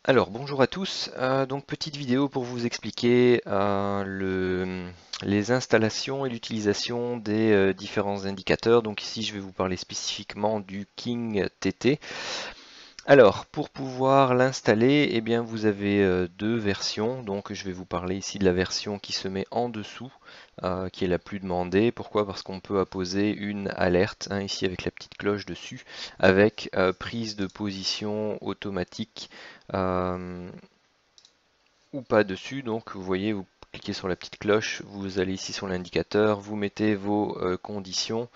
Alors bonjour à tous, donc petite vidéo pour vous expliquer les installations et l'utilisation des différents indicateurs. Donc ici je vais vous parler spécifiquement du King TT. Alors pour pouvoir l'installer, eh bien vous avez deux versions. Donc je vais vous parler ici de la version qui se met en dessous, qui est la plus demandée. Pourquoi? Parce qu'on peut apposer une alerte, hein, ici avec la petite cloche dessus, avec prise de position automatique. euh, ou pas dessus. Donc vous voyez, vous cliquez sur la petite cloche, vous allez ici sur l'indicateur, vous mettez vos conditions.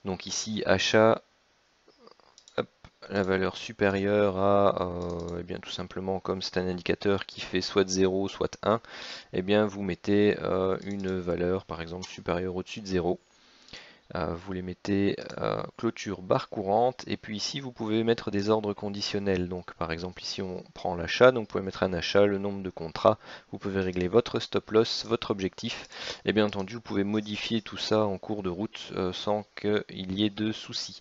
Donc ici achat, hop, la valeur supérieure à, eh bien tout simplement comme c'est un indicateur qui fait soit 0 soit 1, eh bien vous mettez une valeur par exemple supérieure au-dessus de 0. Vous les mettez clôture barre courante, et puis ici vous pouvez mettre des ordres conditionnels. Donc par exemple ici on prend l'achat, donc vous pouvez mettre un achat, le nombre de contrats, vous pouvez régler votre stop loss, votre objectif, et bien entendu vous pouvez modifier tout ça en cours de route sans qu'il y ait de soucis.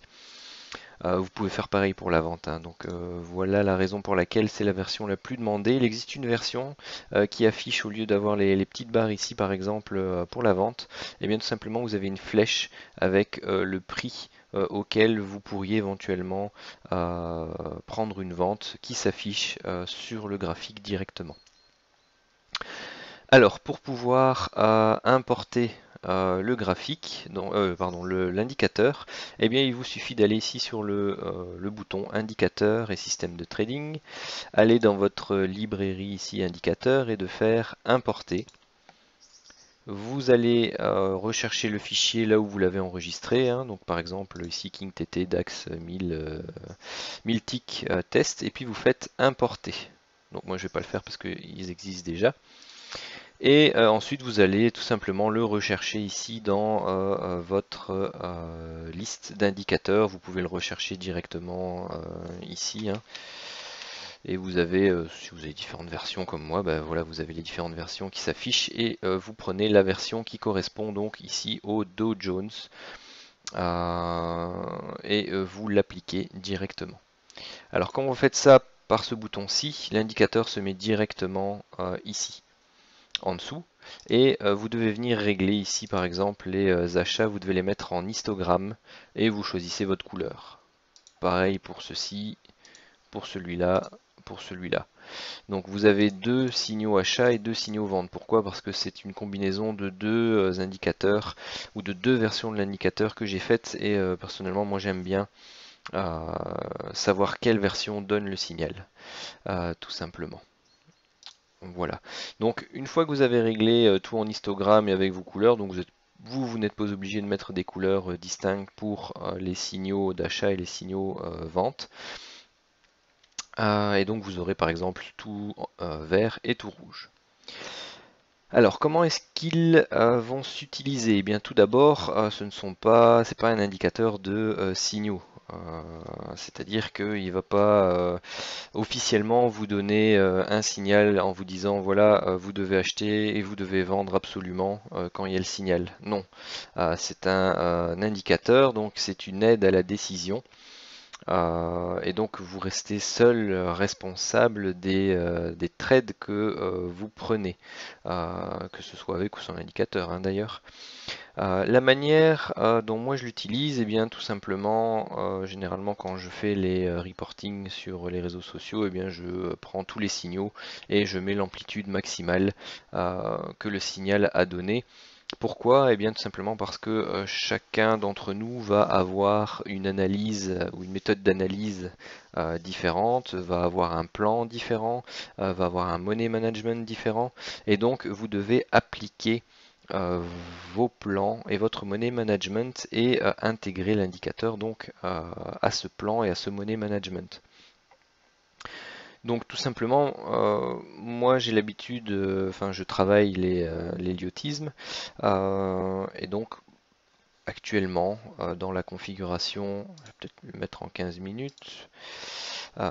Vous pouvez faire pareil pour la vente, hein. Donc voilà la raison pour laquelle c'est la version la plus demandée. Il existe une version qui affiche, au lieu d'avoir les petites barres ici par exemple pour la vente, et bien tout simplement vous avez une flèche avec le prix auquel vous pourriez éventuellement prendre une vente qui s'affiche sur le graphique directement. Alors, pour pouvoir importer le graphique, pardon, l'indicateur, eh bien, il vous suffit d'aller ici sur le bouton indicateur et système de trading, aller dans votre librairie ici indicateur et de faire importer. Vous allez rechercher le fichier là où vous l'avez enregistré, hein. Donc par exemple ici KingTT DAX 1000 tick test, et puis vous faites importer. Donc moi je ne vais pas le faire parce qu'ils existent déjà. Et ensuite, vous allez tout simplement le rechercher ici dans votre liste d'indicateurs. Vous pouvez le rechercher directement ici, hein. Et vous avez, si vous avez différentes versions comme moi, ben voilà, vous avez les différentes versions qui s'affichent, et vous prenez la version qui correspond donc ici au Dow Jones et vous l'appliquez directement. Alors quand vous faites ça par ce bouton-ci, l'indicateur se met directement ici en dessous, et vous devez venir régler ici par exemple les achats, vous devez les mettre en histogramme et vous choisissez votre couleur. Pareil pour ceci, pour celui-là, pour celui-là. Donc vous avez deux signaux achat et deux signaux vente. Pourquoi? Parce que c'est une combinaison de deux indicateurs ou de deux versions de l'indicateur que j'ai faite, et personnellement moi j'aime bien savoir quelle version donne le signal, tout simplement. Voilà. Donc une fois que vous avez réglé tout en histogramme et avec vos couleurs, donc vous n'êtes pas obligé de mettre des couleurs distinctes pour les signaux d'achat et les signaux vente. Et donc vous aurez par exemple tout vert et tout rouge. Alors comment est-ce qu'ils vont s'utiliser? Eh bien tout d'abord, c'est pas un indicateur de signaux. C'est-à-dire qu'il ne va pas officiellement vous donner un signal en vous disant voilà, vous devez acheter et vous devez vendre absolument quand il y a le signal. Non, c'est un indicateur, donc c'est une aide à la décision. Et donc vous restez seul responsable des trades que vous prenez, que ce soit avec ou sans indicateur, hein, d'ailleurs. La manière dont moi je l'utilise, eh bien tout simplement, généralement quand je fais les reporting sur les réseaux sociaux, eh bien je prends tous les signaux et je mets l'amplitude maximale que le signal a donné. Pourquoi? Eh bien tout simplement parce que chacun d'entre nous va avoir une analyse ou une méthode d'analyse différente, va avoir un plan différent, va avoir un money management différent, et donc vous devez appliquer euh, vos plans et votre money management, et intégrer l'indicateur donc à ce plan et à ce money management. Donc tout simplement, moi j'ai l'habitude, enfin je travaille l'héliotisme, et donc actuellement dans la configuration, je vais peut-être le mettre en 15 minutes,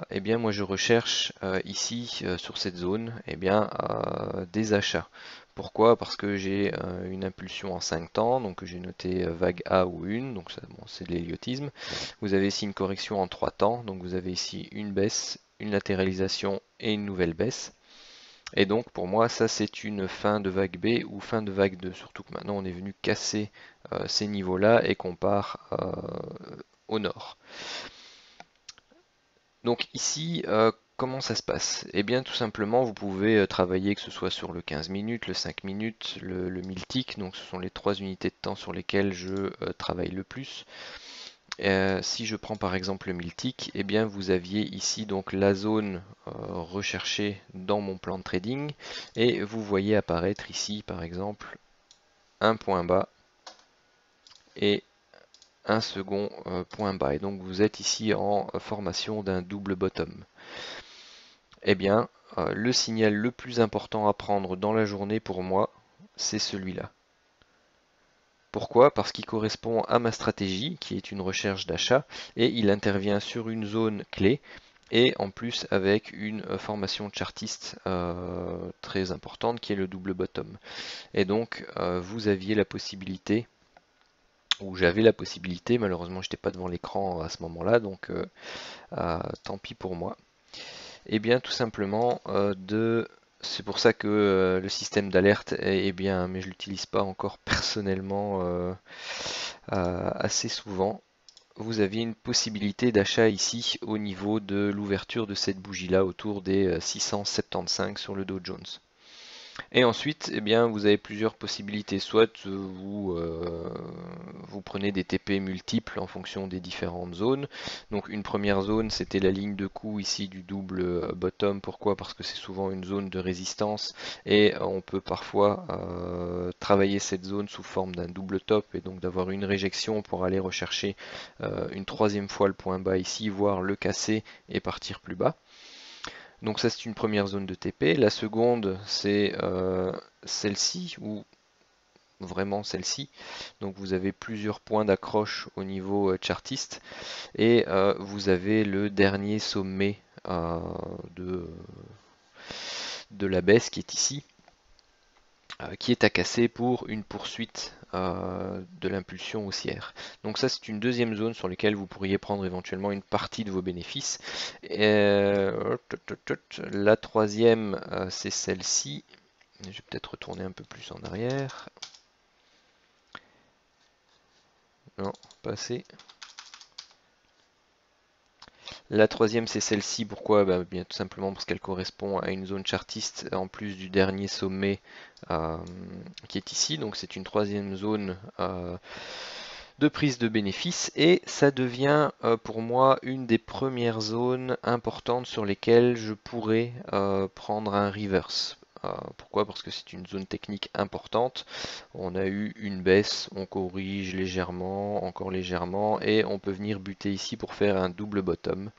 eh bien moi je recherche ici sur cette zone, eh bien des achats. Pourquoi? Parce que j'ai une impulsion en 5 temps, donc j'ai noté vague A ou une, donc bon, c'est de l'héliotisme. Vous avez ici une correction en 3 temps, donc vous avez ici une baisse, une latéralisation et une nouvelle baisse. Et donc pour moi ça c'est une fin de vague B ou fin de vague 2, surtout que maintenant on est venu casser ces niveaux-là et qu'on part au nord. Donc ici, comment ça se passe? Eh bien tout simplement vous pouvez travailler que ce soit sur le 15 minutes, le 5 minutes, le 1000 ticks, donc ce sont les trois unités de temps sur lesquelles je travaille le plus. Si je prends par exemple le 1000 ticks, eh bien vous aviez ici donc la zone recherchée dans mon plan de trading et vous voyez apparaître ici par exemple un point bas et un second point bas. Et donc vous êtes ici en formation d'un double bottom. Eh bien, le signal le plus important à prendre dans la journée pour moi, c'est celui-là. Pourquoi? Parce qu'il correspond à ma stratégie, qui est une recherche d'achat, et il intervient sur une zone clé, et en plus avec une formation chartiste très importante, qui est le double bottom. Et donc, vous aviez la possibilité, ou j'avais la possibilité, malheureusement je n'étais pas devant l'écran à ce moment-là, donc tant pis pour moi. Et bien tout simplement c'est pour ça que le système d'alerte est bien, mais je l'utilise pas encore personnellement assez souvent. Vous aviez une possibilité d'achat ici au niveau de l'ouverture de cette bougie là autour des 675 sur le Dow Jones. Et ensuite, eh bien, vous avez plusieurs possibilités. Soit vous prenez des TP multiples en fonction des différentes zones. Donc une première zone, c'était la ligne de coup ici du double bottom. Pourquoi? Parce que c'est souvent une zone de résistance et on peut parfois travailler cette zone sous forme d'un double top et donc d'avoir une réjection pour aller rechercher une troisième fois le point bas ici, voire le casser et partir plus bas. Donc ça c'est une première zone de TP. La seconde c'est celle-ci ou vraiment celle-ci. Donc vous avez plusieurs points d'accroche au niveau chartiste et vous avez le dernier sommet de la baisse qui est ici, qui est à casser pour une poursuite de l'impulsion haussière. Donc ça c'est une deuxième zone sur laquelle vous pourriez prendre éventuellement une partie de vos bénéfices. La troisième c'est celle-ci. Je vais peut-être retourner un peu plus en arrière. Non, pas assez. La troisième c'est celle-ci, pourquoi? Bien tout simplement parce qu'elle correspond à une zone chartiste en plus du dernier sommet qui est ici, donc c'est une troisième zone de prise de bénéfices et ça devient pour moi une des premières zones importantes sur lesquelles je pourrais prendre un reverse. Pourquoi? Parce que c'est une zone technique importante. On a eu une baisse, on corrige légèrement, encore légèrement, et on peut venir buter ici pour faire un double bottom.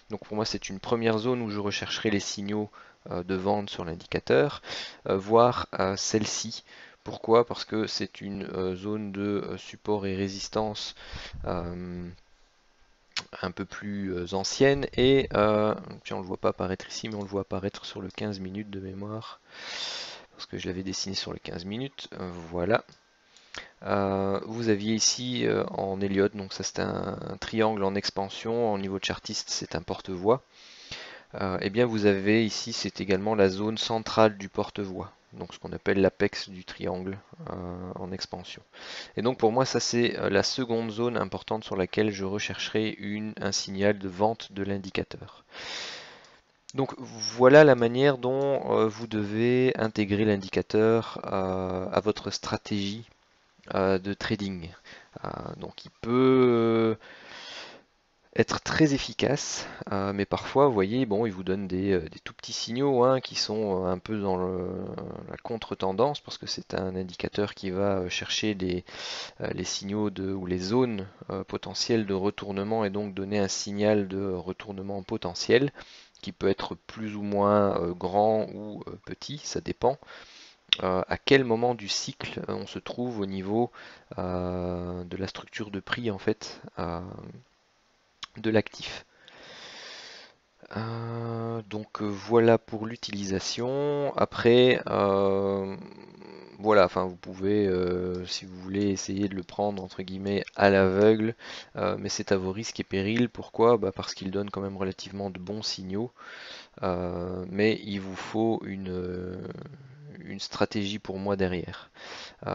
Donc pour moi c'est une première zone où je rechercherai les signaux de vente sur l'indicateur, voire celle-ci. Pourquoi? Parce que c'est une zone de support et résistance un peu plus ancienne et tiens, on le voit pas apparaître ici mais on le voit apparaître sur le 15 minutes de mémoire parce que je l'avais dessiné sur le 15 minutes. Voilà. Vous aviez ici en Elliott, donc ça c'est un triangle en expansion, au niveau chartiste c'est un porte-voix. Eh bien vous avez ici, c'est également la zone centrale du porte-voix, donc ce qu'on appelle l'apex du triangle en expansion. Et donc pour moi ça c'est la seconde zone importante sur laquelle je rechercherai un signal de vente de l'indicateur. Donc voilà la manière dont vous devez intégrer l'indicateur à votre stratégie de trading. Donc il peut être très efficace, mais parfois, vous voyez, bon, il vous donne des tout petits signaux hein, qui sont un peu dans la contre-tendance, parce que c'est un indicateur qui va chercher les signaux ou les zones potentielles de retournement et donc donner un signal de retournement potentiel qui peut être plus ou moins grand ou petit, ça dépend. À quel moment du cycle on se trouve au niveau de la structure de prix en fait de l'actif. Donc voilà pour l'utilisation. Après, voilà, enfin vous pouvez, si vous voulez, essayer de le prendre entre guillemets à l'aveugle, mais c'est à vos risques et périls. Pourquoi? Bah, parce qu'il donne quand même relativement de bons signaux, mais il vous faut une stratégie pour moi derrière. Euh,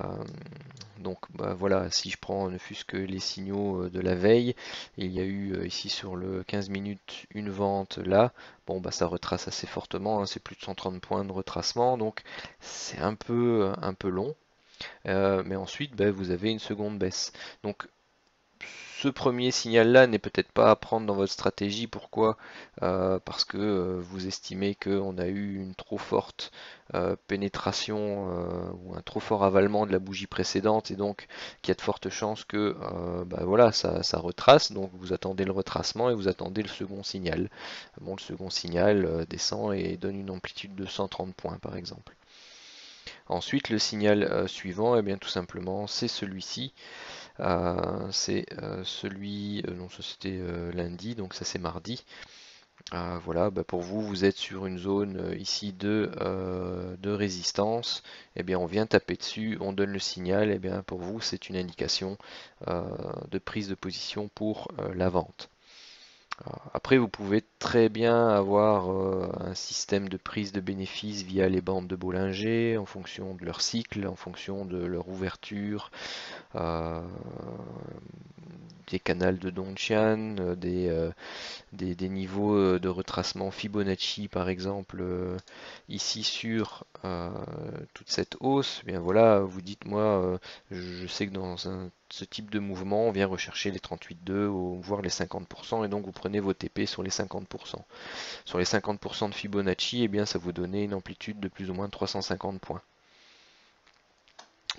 donc bah, voilà, si je prends ne fût-ce que les signaux de la veille, il y a eu ici sur le 15 minutes une vente là, bon bah ça retrace assez fortement, hein, c'est plus de 130 points de retracement, donc c'est un peu long. Mais ensuite bah, vous avez une seconde baisse. Donc ce premier signal-là n'est peut-être pas à prendre dans votre stratégie. Pourquoi? Parce que vous estimez qu'on a eu une trop forte pénétration ou un trop fort avalement de la bougie précédente et donc qu'il y a de fortes chances que bah voilà, ça retrace. Donc vous attendez le retracement et vous attendez le second signal. Bon, le second signal descend et donne une amplitude de 130 points par exemple. Ensuite, le signal suivant, eh bien, tout simplement, c'est celui-ci. C'est celui, non, ça c'était lundi, donc ça c'est mardi. Voilà, bah pour vous, vous êtes sur une zone ici de résistance. Eh bien, on vient taper dessus, on donne le signal. Eh bien, pour vous, c'est une indication de prise de position pour la vente. Après, vous pouvez très bien avoir un système de prise de bénéfices via les bandes de Bollinger, en fonction de leur cycle, en fonction de leur ouverture, euh, des canals de Donchian, des niveaux de retracement Fibonacci par exemple ici sur toute cette hausse. Eh bien voilà, vous dites moi je sais que dans ce type de mouvement on vient rechercher les 38,2 ou voire les 50% et donc vous prenez vos TP sur les 50%. Sur les 50% de Fibonacci, eh bien ça vous donnait une amplitude de plus ou moins 350 points.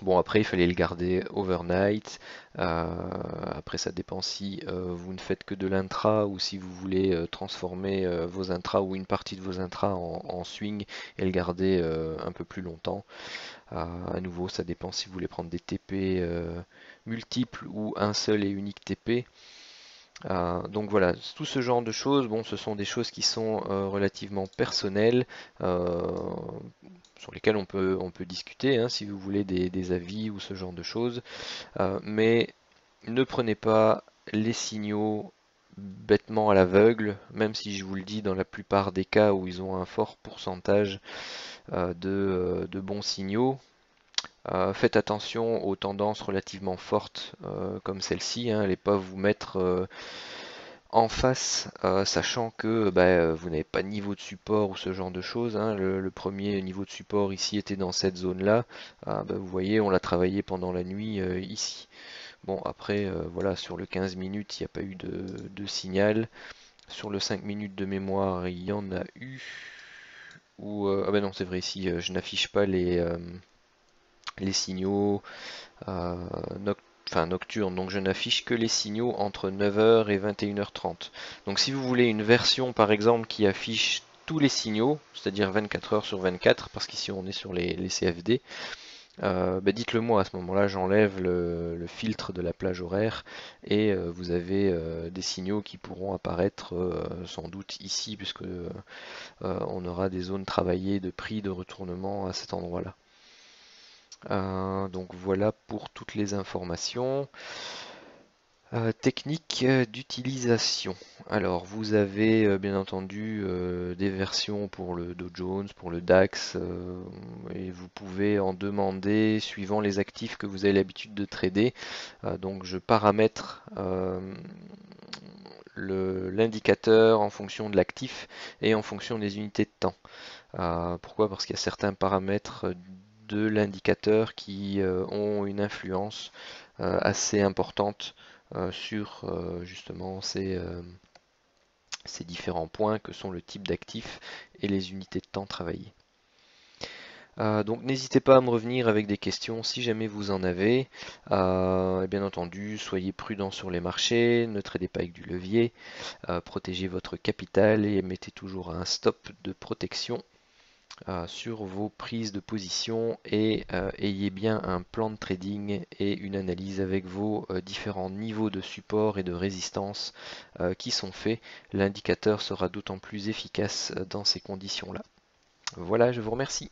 Bon, après, il fallait le garder overnight. Après, ça dépend si vous ne faites que de l'intra ou si vous voulez transformer vos intras ou une partie de vos intras en swing et le garder un peu plus longtemps. À nouveau, ça dépend si vous voulez prendre des TP multiples ou un seul et unique TP. Donc voilà, tout ce genre de choses, bon, ce sont des choses qui sont relativement personnelles, sur lesquelles on peut discuter, hein, si vous voulez des avis ou ce genre de choses, mais ne prenez pas les signaux bêtement à l'aveugle, même si je vous le dis dans la plupart des cas où ils ont un fort pourcentage de bons signaux. Faites attention aux tendances relativement fortes comme celle-ci, hein, allez pas vous mettre en face, sachant que bah, vous n'avez pas de niveau de support ou ce genre de choses, hein. Le premier niveau de support ici était dans cette zone-là. Bah, vous voyez, on l'a travaillé pendant la nuit ici. Bon, après, voilà, sur le 15 minutes, il n'y a pas eu de signal. Sur le 5 minutes de mémoire, il y en a eu. Ou, ah ben non, c'est vrai, ici, je n'affiche pas les signaux euh, nocturnes, donc je n'affiche que les signaux entre 9h et 21h30. Donc si vous voulez une version, par exemple, qui affiche tous les signaux, c'est-à-dire 24 heures sur 24, parce qu'ici on est sur les CFD, bah dites-le moi à ce moment-là, j'enlève le filtre de la plage horaire et vous avez des signaux qui pourront apparaître sans doute ici, puisque on aura des zones travaillées de prix de retournement à cet endroit-là. Donc voilà pour toutes les informations. Technique d'utilisation. Alors vous avez bien entendu des versions pour le Dow Jones, pour le DAX, et vous pouvez en demander suivant les actifs que vous avez l'habitude de trader. Donc je paramètre l'indicateur en fonction de l'actif et en fonction des unités de temps. Pourquoi? Parce qu'il y a certains paramètres de l'indicateur qui ont une influence assez importante sur justement ces différents points que sont le type d'actif et les unités de temps travaillées. Donc n'hésitez pas à me revenir avec des questions si jamais vous en avez. Et bien entendu, soyez prudent sur les marchés, ne tradez pas avec du levier, protégez votre capital et mettez toujours un stop de protection sur vos prises de position et ayez bien un plan de trading et une analyse avec vos différents niveaux de support et de résistance qui sont faits. L'indicateur sera d'autant plus efficace dans ces conditions-là. Voilà, je vous remercie.